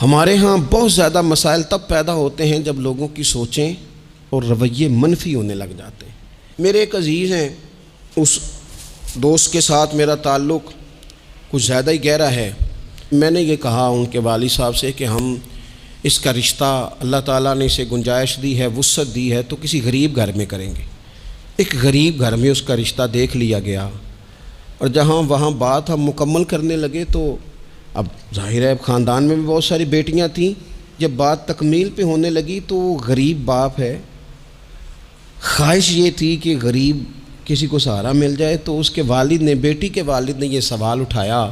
ہمارے ہاں بہت زیادہ مسائل تب پیدا ہوتے ہیں جب لوگوں کی سوچیں اور رویے منفی ہونے لگ جاتے ہیں۔ میرے ایک عزیز ہیں، اس دوست کے ساتھ میرا تعلق کچھ زیادہ ہی گہرا ہے۔ میں نے یہ کہا ان کے والد صاحب سے کہ ہم اس کا رشتہ، اللہ تعالیٰ نے اسے گنجائش دی ہے، وسعت دی ہے، تو کسی غریب گھر میں کریں گے۔ ایک غریب گھر میں اس کا رشتہ دیکھ لیا گیا، اور جہاں وہاں بات ہم مکمل کرنے لگے تو اب ظاہر ہے خاندان میں بھی بہت ساری بیٹیاں تھیں، جب بات تکمیل پہ ہونے لگی تو وہ غریب باپ ہے، خواہش یہ تھی کہ غریب کسی کو سہارا مل جائے، تو اس کے والد نے، بیٹی کے والد نے یہ سوال اٹھایا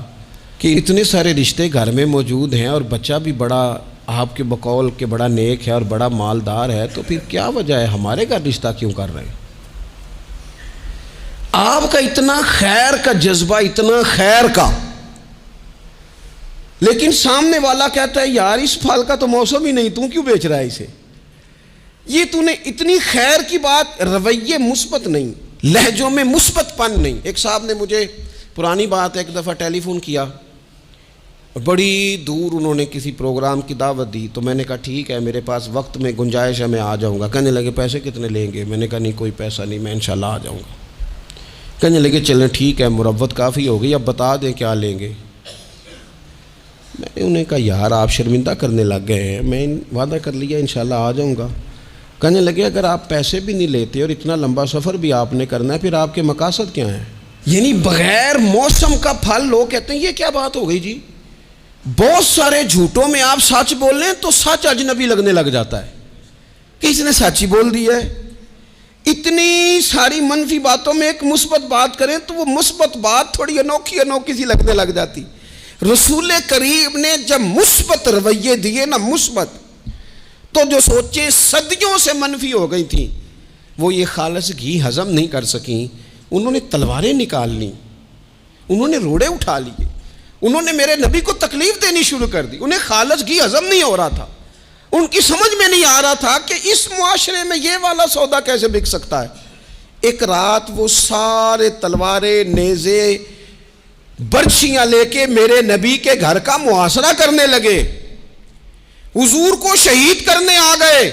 کہ اتنے سارے رشتے گھر میں موجود ہیں اور بچہ بھی بڑا آپ کے بقول کہ بڑا نیک ہے اور بڑا مالدار ہے، تو پھر کیا وجہ ہے ہمارے گھر رشتہ کیوں کر رہے ہیں؟ آپ کا اتنا خیر کا جذبہ، اتنا خیر کا، لیکن سامنے والا کہتا ہے یار اس پھل کا تو موسم ہی نہیں، تو کیوں بیچ رہا ہے اسے؟ یہ تو نے اتنی خیر کی بات، رویے مثبت نہیں، لہجوں میں مثبت پن نہیں۔ ایک صاحب نے مجھے، پرانی بات ایک دفعہ ٹیلی فون کیا، بڑی دور انہوں نے کسی پروگرام کی دعوت دی، تو میں نے کہا ٹھیک ہے میرے پاس وقت میں گنجائش ہے، میں آ جاؤں گا۔ کہنے لگے پیسے کتنے لیں گے؟ میں نے کہا نہیں کوئی پیسہ نہیں، میں انشاءاللہ آ جاؤں گا۔ کہنے لگے چلیں ٹھیک ہے، مروت کافی ہو گئی، اب بتا دیں کیا لیں گے۔ میں نے انہیں کہا یار آپ شرمندہ کرنے لگ گئے ہیں، میں وعدہ کر لیا انشاءاللہ آ جاؤں گا۔ کہنے لگے اگر آپ پیسے بھی نہیں لیتے اور اتنا لمبا سفر بھی آپ نے کرنا ہے، پھر آپ کے مقاصد کیا ہیں؟ یعنی بغیر موسم کا پھل، لوگ کہتے ہیں یہ کیا بات ہو گئی جی؟ بہت سارے جھوٹوں میں آپ سچ بول رہے ہیں تو سچ اجنبی لگنے لگ جاتا ہے کہ اس نے سچ ہی بول دی ہے۔ اتنی ساری منفی باتوں میں ایک مثبت بات کریں تو وہ مثبت بات تھوڑی انوکھی سی لگنے لگ جاتی۔ رسول کریم نے جب مثبت رویے دیے نا، مثبت، تو جو سوچیں صدیوں سے منفی ہو گئی تھیں وہ یہ خالص گھی ہضم نہیں کر سکیں، انہوں نے تلواریں نکال لیں، انہوں نے روڑے اٹھا لیے، انہوں نے میرے نبی کو تکلیف دینی شروع کر دی۔ انہیں خالص گھی ہضم نہیں ہو رہا تھا، ان کی سمجھ میں نہیں آ رہا تھا کہ اس معاشرے میں یہ والا سودا کیسے بک سکتا ہے۔ ایک رات وہ سارے تلواریں، نیزے، برچیاں لے کے میرے نبی کے گھر کا محاصرہ کرنے لگے، حضور کو شہید کرنے آ گئے۔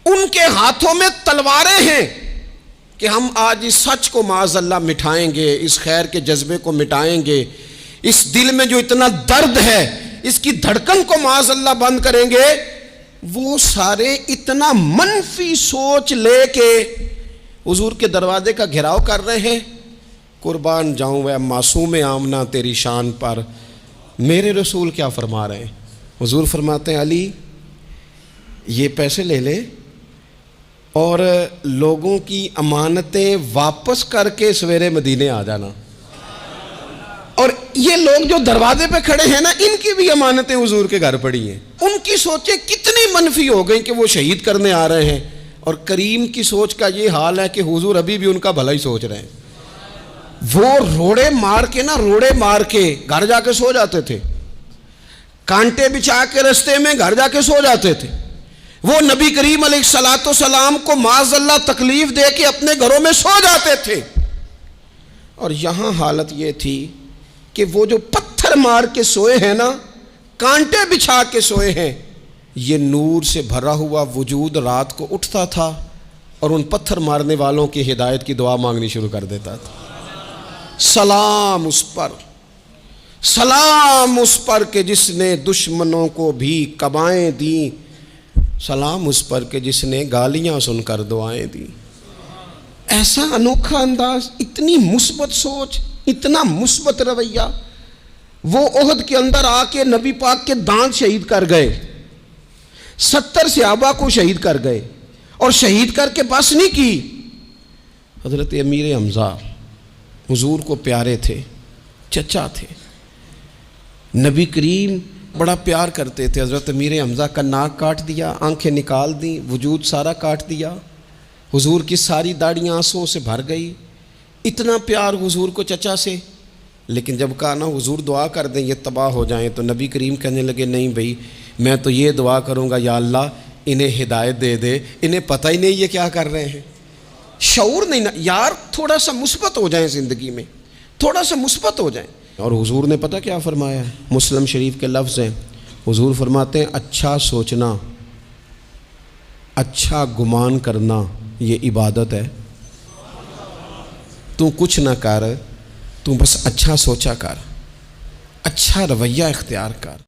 ان کے ہاتھوں میں تلواریں ہیں کہ ہم آج اس سچ کو معاذ اللہ مٹھائیں گے، اس خیر کے جذبے کو مٹائیں گے، اس دل میں جو اتنا درد ہے اس کی دھڑکن کو معاذ اللہ بند کریں گے۔ وہ سارے اتنا منفی سوچ لے کے حضور کے دروازے کا گھیراؤ کر رہے ہیں۔ قربان جاؤں اے معصوم آمنہ تیری شان پر، میرے رسول کیا فرما رہے ہیں؟ حضور فرماتے ہیں علی یہ پیسے لے لے اور لوگوں کی امانتیں واپس کر کے سویرے مدینے آ جانا۔ اور یہ لوگ جو دروازے پہ کھڑے ہیں نا، ان کی بھی امانتیں حضور کے گھر پڑی ہیں۔ ان کی سوچیں کتنی منفی ہو گئیں کہ وہ شہید کرنے آ رہے ہیں، اور کریم کی سوچ کا یہ حال ہے کہ حضور ابھی بھی ان کا بھلا ہی سوچ رہے ہیں۔ وہ روڑے مار کے گھر جا کے سو جاتے تھے، کانٹے بچھا کے رستے میں گھر جا کے سو جاتے تھے۔ وہ نبی کریم علیہ الصلوۃ والسلام کو معاذ اللہ تکلیف دے کے اپنے گھروں میں سو جاتے تھے۔ اور یہاں حالت یہ تھی کہ وہ جو پتھر مار کے سوئے ہیں نا، کانٹے بچھا کے سوئے ہیں، یہ نور سے بھرا ہوا وجود رات کو اٹھتا تھا اور ان پتھر مارنے والوں کی ہدایت کی دعا مانگنی شروع کر دیتا تھا۔ سلام اس پر، سلام اس پر کہ جس نے دشمنوں کو بھی کبائیں دیں، سلام اس پر کہ جس نے گالیاں سن کر دعائیں دیں۔ ایسا انوکھا انداز، اتنی مثبت سوچ، اتنا مثبت رویہ۔ وہ احد کے اندر آ کے نبی پاک کے دانت شہید کر گئے، 70 صحابہ کو شہید کر گئے، اور شہید کر کے بس نہیں کی۔ حضرت امیر حمزہ حضور کو پیارے تھے، چچا تھے، نبی کریم بڑا پیار کرتے تھے۔ حضرت امیر حمزہ کا ناک کاٹ دیا، آنکھیں نکال دیں، وجود سارا کاٹ دیا، حضور کی ساری داڑیاں آنسوں سے بھر گئی۔ اتنا پیار حضور کو چچا سے، لیکن جب کہا نا حضور دعا کر دیں یہ تباہ ہو جائیں، تو نبی کریم کہنے لگے نہیں بھائی، میں تو یہ دعا کروں گا یا اللہ انہیں ہدایت دے دے، انہیں پتہ ہی نہیں یہ کیا کر رہے ہیں، شعور نہیں نا یار، تھوڑا سا مثبت ہو جائیں زندگی میں، تھوڑا سا مثبت ہو جائیں۔ اور حضور نے پتہ کیا فرمایا ہے؟ مسلم شریف کے لفظ ہیں، حضور فرماتے ہیں اچھا سوچنا، اچھا گمان کرنا یہ عبادت ہے۔ تو کچھ نہ کر، تو بس اچھا سوچا کر، اچھا رویہ اختیار کر۔